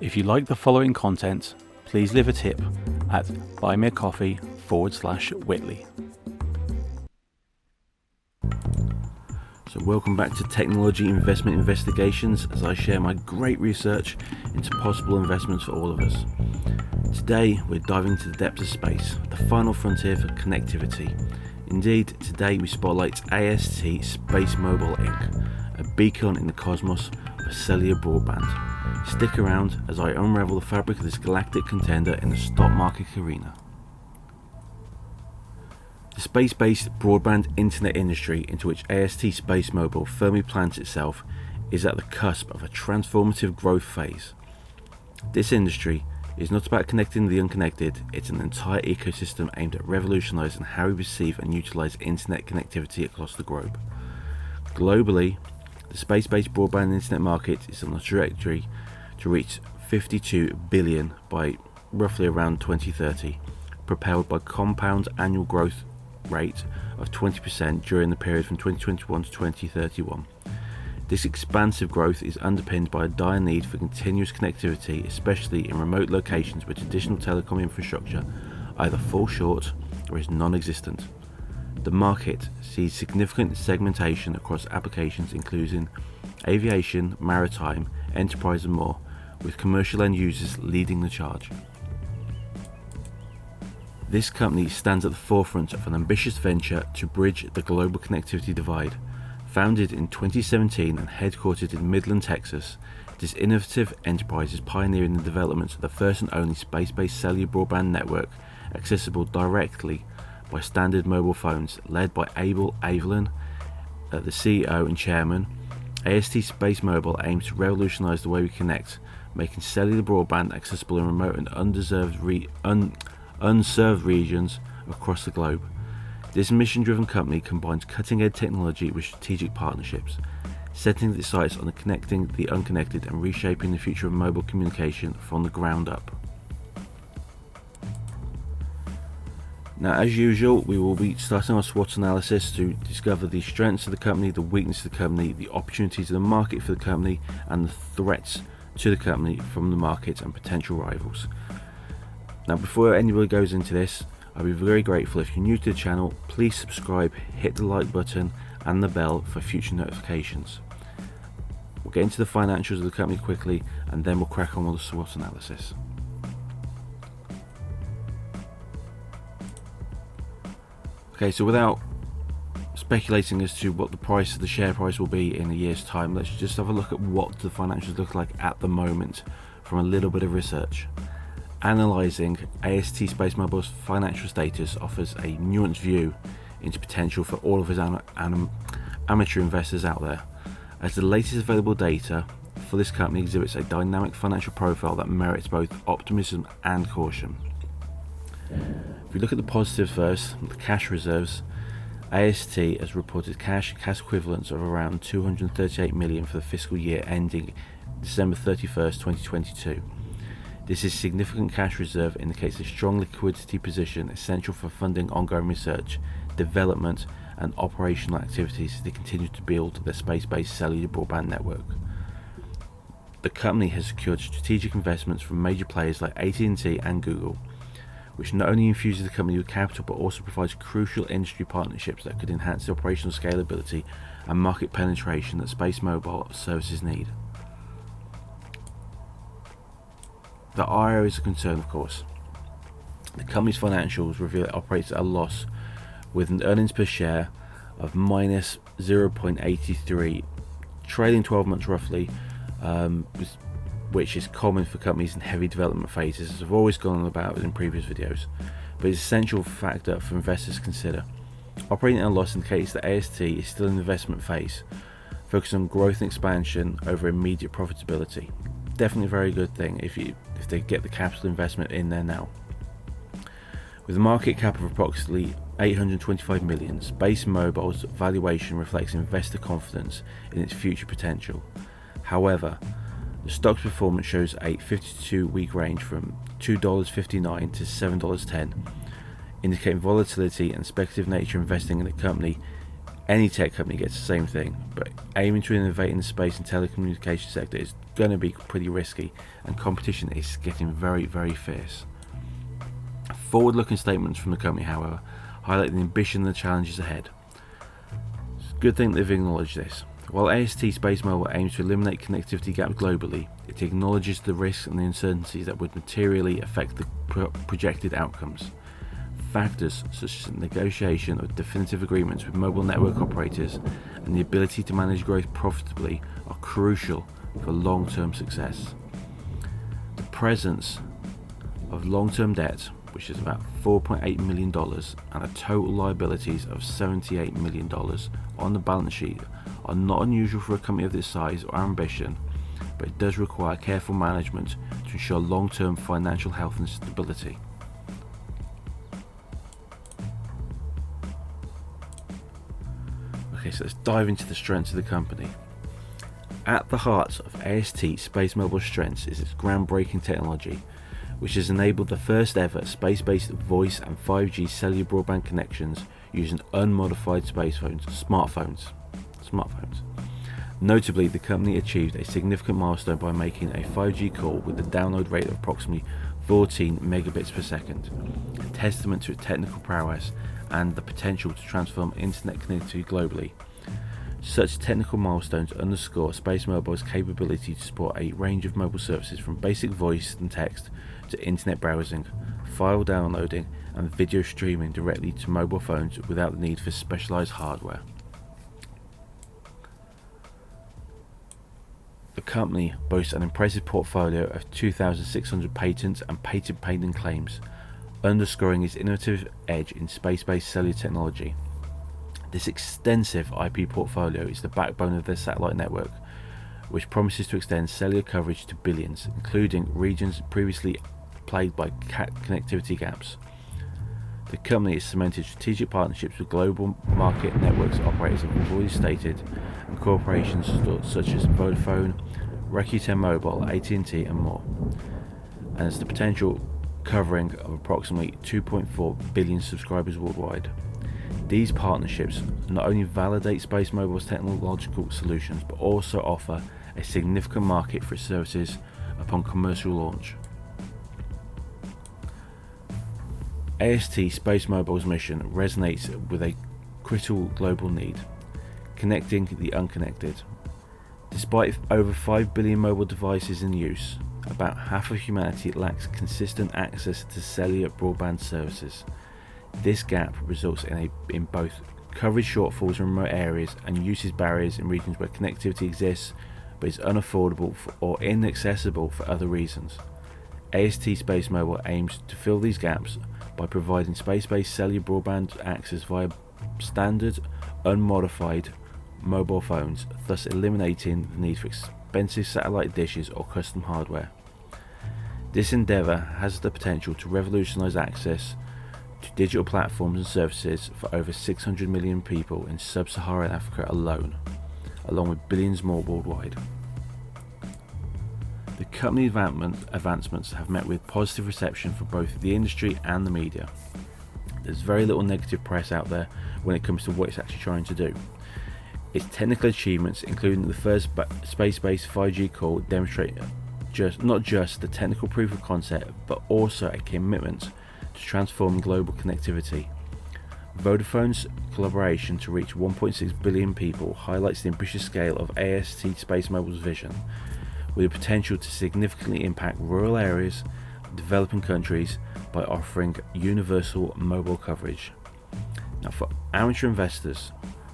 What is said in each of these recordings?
If you like the following content, please leave a tip at buymeacoffee/Whitley. So welcome back to Technology Investment Investigations as I share my great research into possible investments for all of us. Today we're diving into the depths of space, the final frontier for connectivity. Indeed, today we spotlight AST SpaceMobile Inc, a beacon in the cosmos for cellular broadband. Stick around as I unravel the fabric of this galactic contender in the stock market arena. The space-based broadband internet industry into which AST SpaceMobile firmly plants itself is at the cusp of a transformative growth phase. This industry is not about connecting the unconnected, it's an entire ecosystem aimed at revolutionizing how we receive and utilize internet connectivity across the globe. Globally, the space-based broadband internet market is on a trajectory to reach 52 billion by roughly around 2030, propelled by compound annual growth rate of 20% during the period from 2021 to 2031. This expansive growth is underpinned by a dire need for continuous connectivity, especially in remote locations where traditional telecom infrastructure either falls short or is non-existent. The market sees significant segmentation across applications including aviation, maritime, enterprise and more, with commercial end users leading the charge. This company stands at the forefront of an ambitious venture to bridge the global connectivity divide. Founded in 2017 and headquartered in Midland, Texas, this innovative enterprise is pioneering the development of the first and only space-based cellular broadband network accessible directly by standard mobile phones. Led by Abel Avelin, the CEO and chairman, AST SpaceMobile aims to revolutionize the way we connect, making cellular broadband accessible in remote and unserved regions across the globe. This mission-driven company combines cutting-edge technology with strategic partnerships, setting its sights on connecting the unconnected and reshaping the future of mobile communication from the ground up. Now, as usual, we will be starting our SWOT analysis to discover the strengths of the company, the weaknesses of the company, the opportunities of the market for the company, and the threats to the company from the market and potential rivals. Now, before anybody goes into this, I'd be very grateful if you're new to the channel, please subscribe, hit the like button and the bell for future notifications. We'll get into the financials of the company quickly and then we'll crack on with the SWOT analysis. Okay, so without speculating as to what the price of the share price will be in a year's time, let's just have a look at what the financials look like at the moment from a little bit of research. Analysing AST SpaceMobile's financial status offers a nuanced view into potential for all of his amateur investors out there, as the latest available data for this company exhibits a dynamic financial profile that merits both optimism and caution. If we look at the positives first, the cash reserves, AST has reported cash and cash equivalents of around 238 million for the fiscal year ending December 31st, 2022. This is significant cash reserve indicates a strong liquidity position essential for funding ongoing research, development and operational activities as they continue to build their space-based cellular broadband network. The company has secured strategic investments from major players like AT&T and Google, which not only infuses the company with capital but also provides crucial industry partnerships that could enhance the operational scalability and market penetration that SpaceMobile services need. There are areas of concern, of course. The company's financials reveal it operates at a loss with an earnings per share of minus 0.83, trailing 12 months roughly, which is common for companies in heavy development phases, as I've always gone on about in previous videos, but it's an essential factor for investors to consider. Operating at a loss indicates that AST is still in the investment phase, focused on growth and expansion over immediate profitability. Definitely a very good thing if they get the capital investment in there now. With a market cap of approximately 825 million, SpaceMobile's valuation reflects investor confidence in its future potential. However, the stock's performance shows a 52-week range from $2.59 to $7.10, indicating volatility and speculative nature investing in the company Any tech company gets the same thing, but aiming to innovate in the space and telecommunications sector is going to be pretty risky, and competition is getting very, very fierce. Forward-looking statements from the company, however, highlight the ambition and the challenges ahead. It's a good thing that they've acknowledged this. While AST SpaceMobile aims to eliminate connectivity gaps globally, it acknowledges the risks and the uncertainties that would materially affect the projected outcomes. Factors such as negotiation of definitive agreements with mobile network operators and the ability to manage growth profitably are crucial for long-term success. The presence of long-term debt, which is about $4.8 million, and a total liabilities of $78 million on the balance sheet are not unusual for a company of this size or ambition, but it does require careful management to ensure long-term financial health and stability. Okay, so let's dive into the strengths of the company. At the heart of AST SpaceMobile's strengths is its groundbreaking technology, which has enabled the first ever space-based voice and 5G cellular broadband connections using unmodified smartphones. Notably, the company achieved a significant milestone by making a 5G call with a download rate of approximately 14 megabits per second, a testament to its technical prowess and the potential to transform internet connectivity globally. Such technical milestones underscore SpaceMobile's capability to support a range of mobile services from basic voice and text to internet browsing, file downloading and video streaming directly to mobile phones without the need for specialized hardware. The company boasts an impressive portfolio of 2,600 patents and patent pending claims, underscoring its innovative edge in space-based cellular technology. This extensive IP portfolio is the backbone of their satellite network, which promises to extend cellular coverage to billions, including regions previously plagued by connectivity gaps. The company has cemented strategic partnerships with global market networks operators as we've already stated, and corporations such as Vodafone, Rakuten Mobile, AT&T and more, and has the potential covering of approximately 2.4 billion subscribers worldwide. These partnerships not only validate SpaceMobile's technological solutions, but also offer a significant market for its services upon commercial launch. AST SpaceMobile's mission resonates with a critical global need: connecting the unconnected. Despite over 5 billion mobile devices in use, about half of humanity lacks consistent access to cellular broadband services. This gap results in both coverage shortfalls in remote areas and usage barriers in regions where connectivity exists but is unaffordable or inaccessible for other reasons. AST SpaceMobile aims to fill these gaps by providing space-based cellular broadband access via standard, unmodified mobile phones, thus eliminating the need for expensive satellite dishes or custom hardware. This endeavour has the potential to revolutionize access to digital platforms and services for over 600 million people in sub-Saharan Africa alone, along with billions more worldwide. The company advancements have met with positive reception from both the industry and the media. There's very little negative press out there when it comes to what it's actually trying to do. Its technical achievements, including the first space-based 5G call, demonstrate not just the technical proof of concept, but also a commitment to transform global connectivity. Vodafone's collaboration to reach 1.6 billion people highlights the ambitious scale of AST SpaceMobile's vision, with the potential to significantly impact rural areas, developing countries by offering universal mobile coverage. Now, for amateur investors,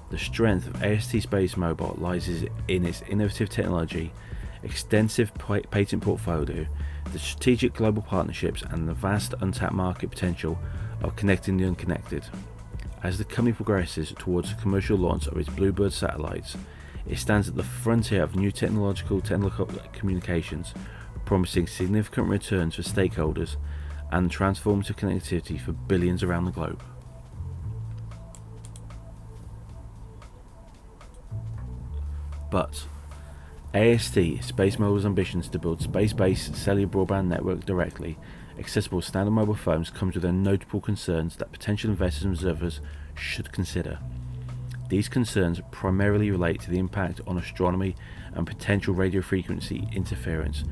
the strength of AST SpaceMobile lies in its innovative technology, extensive patent portfolio, the strategic global partnerships and the vast untapped market potential of connecting the unconnected. As the company progresses towards the commercial launch of its Bluebird satellites, it stands at the frontier of new telecommunications, promising significant returns for stakeholders and transformative connectivity for billions around the globe. But AST SpaceMobile's ambitions to build space-based cellular broadband network directly accessible to standard mobile phones comes with notable concerns that potential investors and observers should consider. These concerns primarily relate to the impact on astronomy and potential radio frequency interference,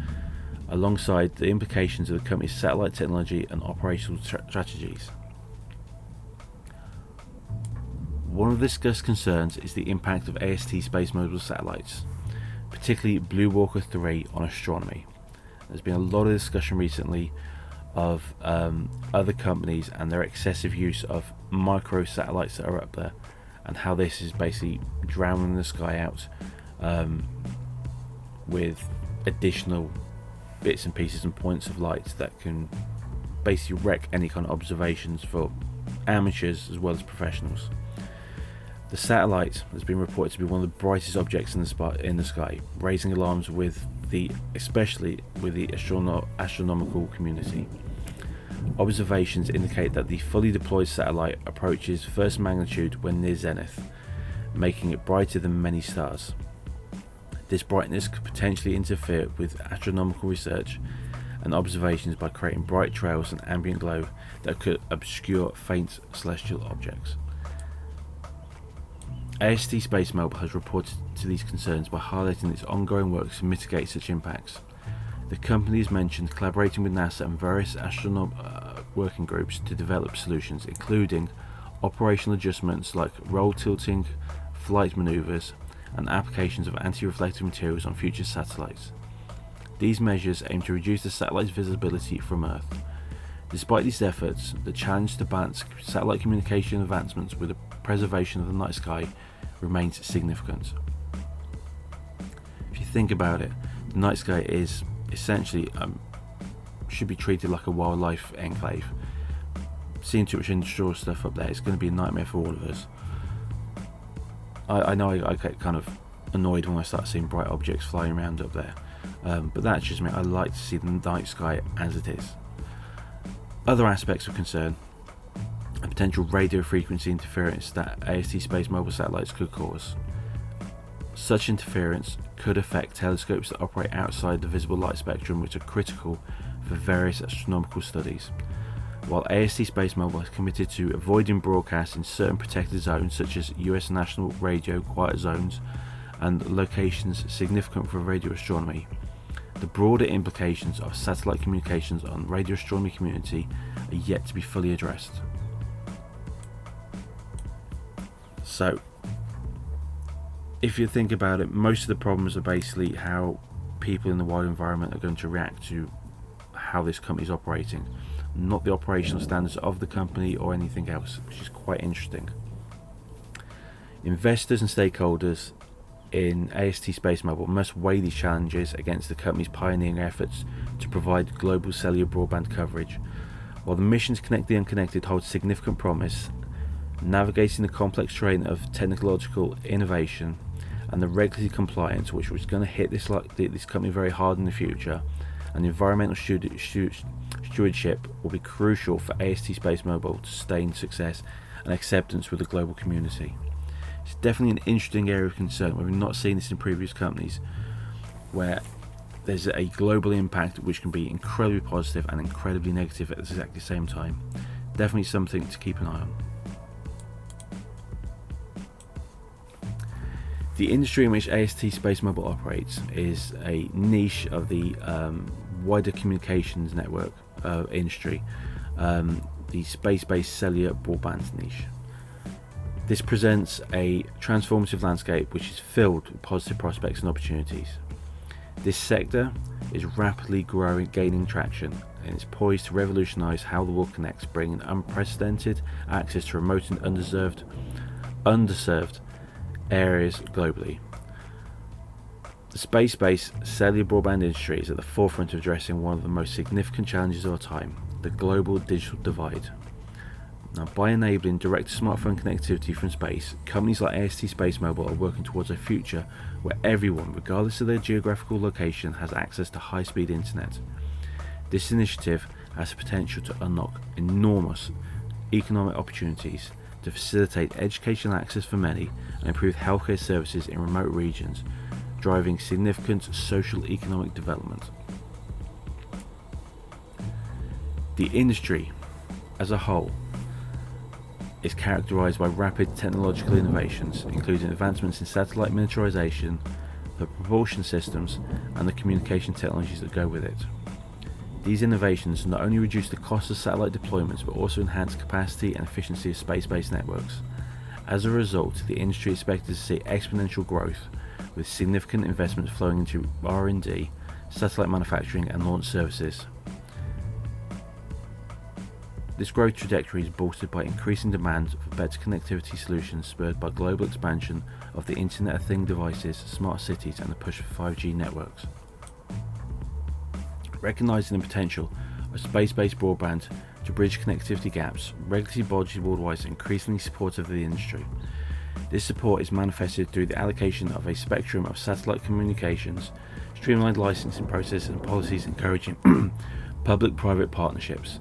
alongside the implications of the company's satellite technology and operational strategies. One of the discussed concerns is the impact of AST SpaceMobile satellites, particularly Blue Walker 3, on astronomy. There's been a lot of discussion recently of other companies and their excessive use of micro satellites that are up there, and how this is basically drowning the sky out with additional bits and pieces and points of light that can basically wreck any kind of observations for amateurs as well as professionals. The satellite has been reported to be one of the brightest objects in the sky, raising alarms especially with the astronomical community. Observations indicate that the fully deployed satellite approaches first magnitude when near zenith, making it brighter than many stars. This brightness could potentially interfere with astronomical research and observations by creating bright trails and ambient glow that could obscure faint celestial objects. AST SpaceMobile has reported to these concerns by highlighting its ongoing work to mitigate such impacts. The company has mentioned collaborating with NASA and various working groups to develop solutions, including operational adjustments like roll tilting, flight maneuvers, and applications of anti-reflective materials on future satellites. These measures aim to reduce the satellite's visibility from Earth. Despite these efforts, the challenge to balance satellite communication advancements with the preservation of the night sky remains significant. If you think about it, the night sky is essentially should be treated like a wildlife enclave. Seeing too much indoor stuff up there is going to be a nightmare for all of us. I know I get kind of annoyed when I start seeing bright objects flying around up there, but that's just me. I like to see the night sky as it is. Other aspects of concern: a potential radio frequency interference that AST SpaceMobile satellites could cause. Such interference could affect telescopes that operate outside the visible light spectrum, which are critical for various astronomical studies. While AST SpaceMobile is committed to avoiding broadcasts in certain protected zones such as US National Radio quiet zones and locations significant for radio astronomy, the broader implications of satellite communications on the radio astronomy community are yet to be fully addressed. So, if you think about it, most of the problems are basically how people in the wider environment are going to react to how this company is operating, not the operational standards of the company or anything else, which is quite interesting. Investors and stakeholders in AST SpaceMobile must weigh these challenges against the company's pioneering efforts to provide global cellular broadband coverage. While the mission to connect the unconnected holds significant promise, navigating the complex terrain of technological innovation and the regulatory compliance, which was going to hit this company very hard in the future, and environmental stewardship will be crucial for AST SpaceMobile to sustain success and acceptance with the global community. It's definitely an interesting area of concern. We've not seen this in previous companies, where there's a global impact which can be incredibly positive and incredibly negative at the exactly same time. Definitely something to keep an eye on. The industry in which AST SpaceMobile operates is a niche of the wider communications network industry, the space-based cellular broadband niche. This presents a transformative landscape which is filled with positive prospects and opportunities. This sector is rapidly gaining traction, and it's poised to revolutionize how the world connects, bringing unprecedented access to remote and underserved areas globally. The space-based cellular broadband industry is at the forefront of addressing one of the most significant challenges of our time, the global digital divide. Now, by enabling direct smartphone connectivity from space, companies like AST SpaceMobile are working towards a future where everyone, regardless of their geographical location, has access to high-speed internet. This initiative has the potential to unlock enormous economic opportunities, to facilitate educational access for many and improve healthcare services in remote regions, driving significant social economic development. The industry as a whole is characterized by rapid technological innovations, including advancements in satellite miniaturization, the propulsion systems, and the communication technologies that go with it. These innovations not only reduce the cost of satellite deployments but also enhance capacity and efficiency of space-based networks. As a result, the industry is expected to see exponential growth, with significant investments flowing into R&D, satellite manufacturing, and launch services. This growth trajectory is bolstered by increasing demand for better connectivity solutions spurred by global expansion of the Internet of Things devices, smart cities, and the push for 5G networks. Recognizing the potential of space-based broadband to bridge connectivity gaps, regulatory bodies worldwide are increasingly supportive of the industry. This support is manifested through the allocation of a spectrum of satellite communications, streamlined licensing processes, and policies encouraging public-private partnerships.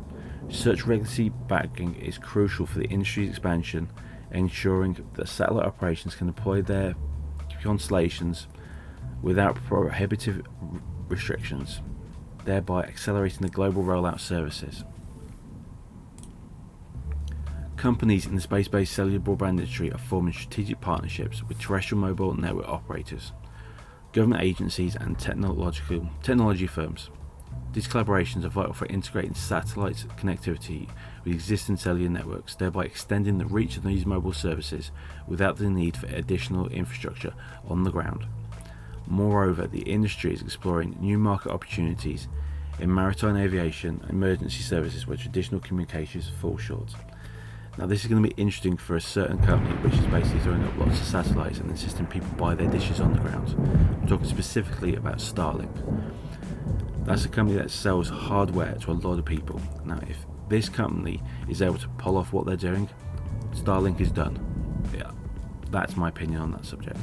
Such regulatory backing is crucial for the industry's expansion, ensuring that satellite operations can deploy their constellations without prohibitive restrictions, thereby accelerating the global rollout services. Companies in the space-based cellular broadband industry are forming strategic partnerships with terrestrial mobile network operators, government agencies, and technology firms. These collaborations are vital for integrating satellite connectivity with existing cellular networks, thereby extending the reach of these mobile services without the need for additional infrastructure on the ground. Moreover, the industry is exploring new market opportunities in maritime aviation and emergency services where traditional communications fall short. Now, this is going to be interesting for a certain company which is basically throwing up lots of satellites and insisting people buy their dishes on the ground. I'm talking specifically about Starlinks. That's a company that sells hardware to a lot of people. Now, if this company is able to pull off what they're doing, Starlink is done. Yeah, that's my opinion on that subject.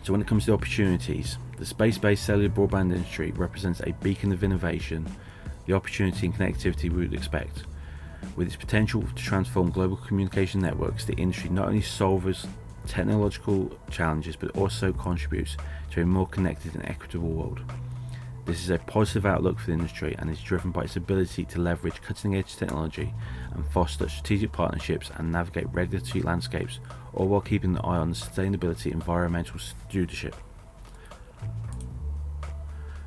So when it comes to opportunities, the space-based cellular broadband industry represents a beacon of innovation, the opportunity and connectivity we would expect. With its potential to transform global communication networks, the industry not only solves technological challenges but also contributes to a more connected and equitable world. This is a positive outlook for the industry and is driven by its ability to leverage cutting-edge technology and foster strategic partnerships and navigate regulatory landscapes, all while keeping an eye on sustainability and environmental stewardship.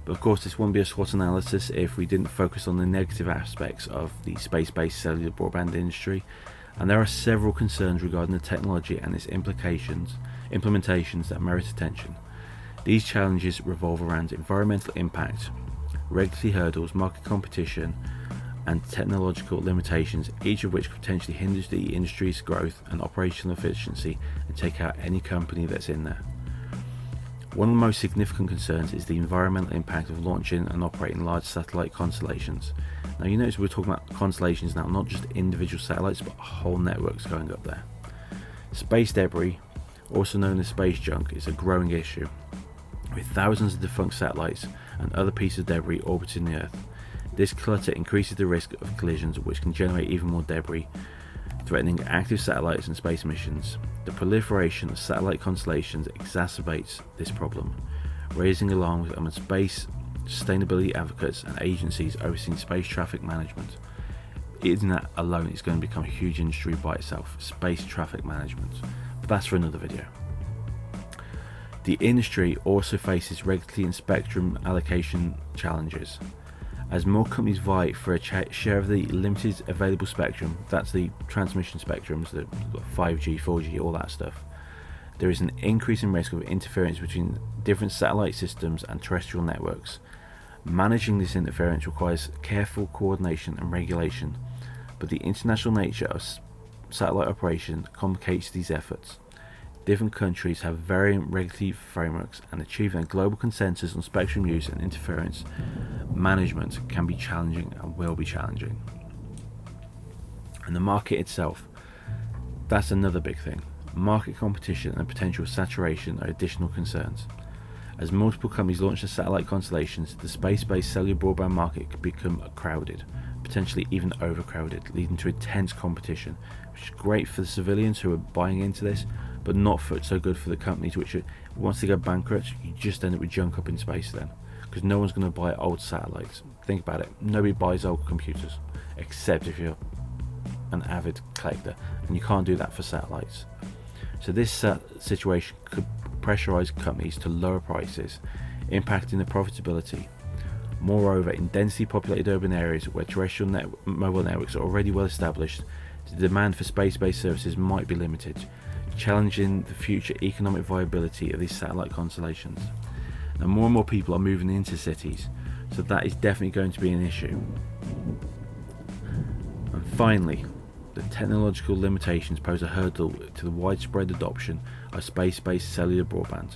But of course, this wouldn't be a SWOT analysis if we didn't focus on the negative aspects of the space-based cellular broadband industry, and there are several concerns regarding the technology and its implementations that merit attention. These challenges revolve around environmental impact, regulatory hurdles, market competition, and technological limitations, each of which potentially hinders the industry's growth and operational efficiency and take out any company that's in there. One of the most significant concerns is the environmental impact of launching and operating large satellite constellations. Now, you notice we're talking about constellations now, not just individual satellites, but whole networks going up there. Space debris, also known as space junk, is a growing issue, with thousands of defunct satellites and other pieces of debris orbiting the Earth. This clutter increases the risk of collisions, which can generate even more debris, threatening active satellites and space missions. The proliferation of satellite constellations exacerbates this problem, raising alarms among space sustainability advocates and agencies overseeing space traffic management. In that alone, it's going to become a huge industry by itself, space traffic management. But that's for another video. The industry also faces regulatory and spectrum allocation challenges. As more companies vie for a share of the limited available spectrum, that's the transmission spectrums, the 5G, 4G, all that stuff, there is an increasing risk of interference between different satellite systems and terrestrial networks. Managing this interference requires careful coordination and regulation, but the international nature of satellite operation complicates these efforts. Different countries have varying regulatory frameworks, and achieving a global consensus on spectrum use and interference management can be challenging and will be challenging. And the market itself, that's another big thing. Market competition and potential saturation are additional concerns. As multiple companies launch their satellite constellations, the space-based cellular broadband market could become crowded, potentially even overcrowded, leading to intense competition, which is great for the civilians who are buying into this, but not so good for the companies which once they go bankrupt, you just end up with junk up in space then, because no one's going to buy old satellites. Think about it, nobody buys old computers, except if you're an avid collector, and you can't do that for satellites. So this situation could pressurize companies to lower prices, impacting the profitability. Moreover, in densely populated urban areas where terrestrial mobile networks are already well established, the demand for space-based services might be limited, challenging the future economic viability of these satellite constellations. Now, more and more people are moving into cities, so that is definitely going to be an issue. And finally, the technological limitations pose a hurdle to the widespread adoption of space-based cellular broadband.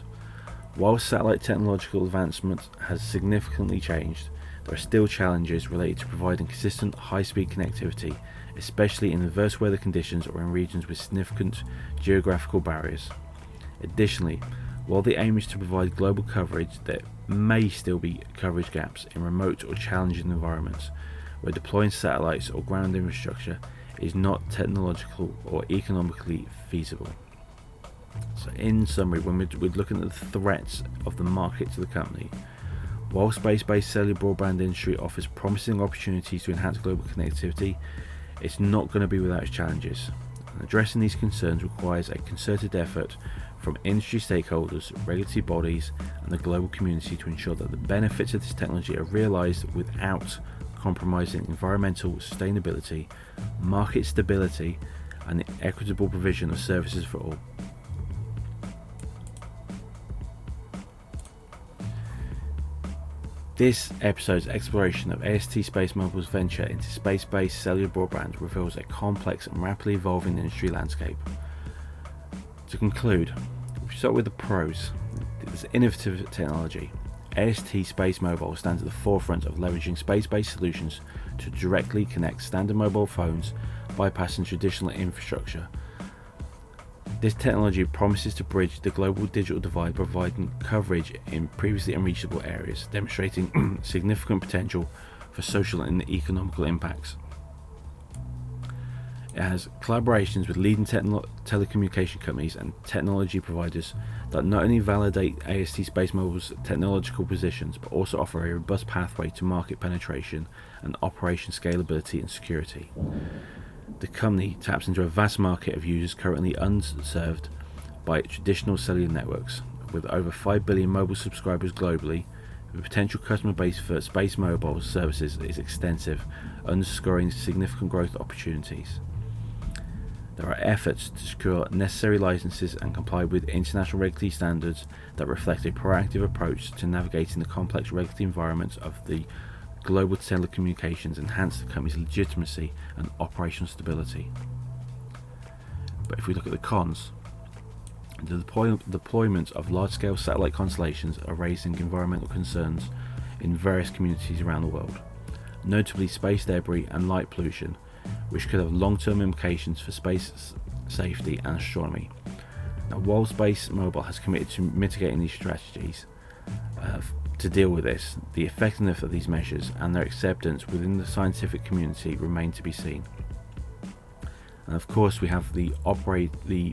While satellite technological advancement has significantly changed, there are still challenges related to providing consistent high-speed connectivity, especially in adverse weather conditions or in regions with significant geographical barriers. Additionally, while the aim is to provide global coverage, there may still be coverage gaps in remote or challenging environments where deploying satellites or ground infrastructure is not technological or economically feasible. So in summary, when we're looking at the threats of the market to the company, while space-based cellular broadband industry offers promising opportunities to enhance global connectivity, it's not going to be without its challenges. And addressing these concerns requires a concerted effort from industry stakeholders, regulatory bodies, and the global community to ensure that the benefits of this technology are realized without compromising environmental sustainability, market stability, and the equitable provision of services for all. This episode's exploration of AST SpaceMobile's venture into space-based cellular broadband reveals a complex and rapidly evolving industry landscape. To conclude, we start with the pros. This innovative technology. AST SpaceMobile stands at the forefront of leveraging space-based solutions to directly connect standard mobile phones, bypassing traditional infrastructure. This technology promises to bridge the global digital divide, providing coverage in previously unreachable areas, demonstrating significant potential for social and economical impacts. It has collaborations with leading telecommunication companies and technology providers that not only validate AST SpaceMobile's technological positions, but also offer a robust pathway to market penetration and operation scalability and security. The company taps into a vast market of users currently unserved by traditional cellular networks. With over 5 billion mobile subscribers globally, the potential customer base for SpaceMobile services is extensive, underscoring significant growth opportunities. There are efforts to secure necessary licenses and comply with international regulatory standards that reflect a proactive approach to navigating the complex regulatory environments of the global telecommunications, enhance the company's legitimacy and operational stability. But if we look at the cons, the deployment of large-scale satellite constellations are raising environmental concerns in various communities around the world, notably space debris and light pollution, which could have long-term implications for space safety and astronomy. Now, while SpaceMobile has committed to mitigating these strategies to deal with this, the effectiveness of these measures and their acceptance within the scientific community remain to be seen. And of course, we have the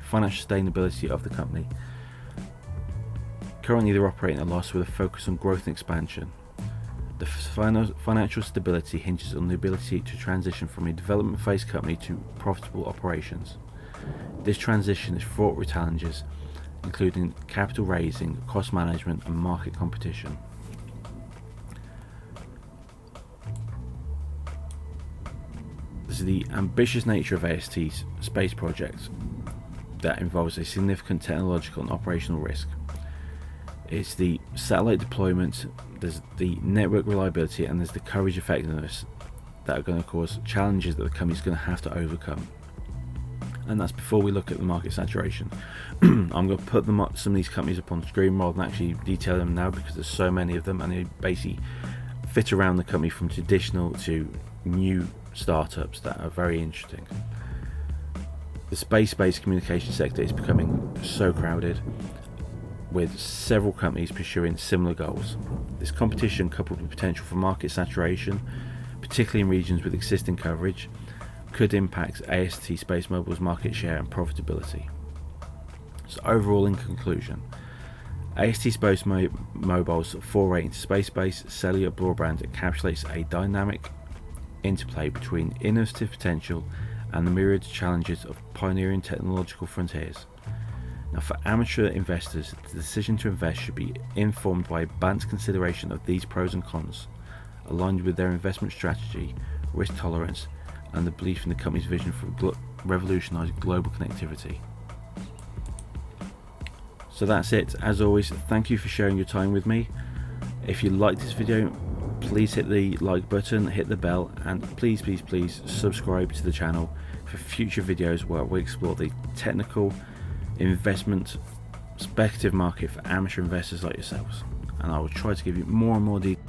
financial sustainability of the company. Currently, they're operating at a loss with a focus on growth and expansion. The financial stability hinges on the ability to transition from a development phase company to profitable operations. This transition is fraught with challenges, including capital raising, cost management, and market competition. This is the ambitious nature of AST's space project that involves a significant technological and operational risk. It's the satellite deployment, there's the network reliability, and there's the coverage effectiveness that are going to cause challenges that the company's going to have to overcome. And that's before we look at the market saturation. I'm going to put some of these companies up on screen rather than actually detail them now, because there's so many of them and they basically fit around the company from traditional to new startups that are very interesting. The space-based communication sector is becoming so crowded, with several companies pursuing similar goals. This competition, coupled with potential for market saturation, particularly in regions with existing coverage, could impact AST SpaceMobile's market share and profitability. So overall, in conclusion, AST SpaceMobile's foray into space-based cellular broadband encapsulates a dynamic interplay between innovative potential and the myriad challenges of pioneering technological frontiers. Now, for amateur investors, the decision to invest should be informed by a balanced consideration of these pros and cons, aligned with their investment strategy, risk tolerance, and the belief in the company's vision for revolutionize global connectivity. So that's it. As always, thank you for sharing your time with me. If you liked this video, please hit the like button, hit the bell, and please subscribe to the channel for future videos where we explore the technical investment speculative market for amateur investors like yourselves, and I will try to give you more and more details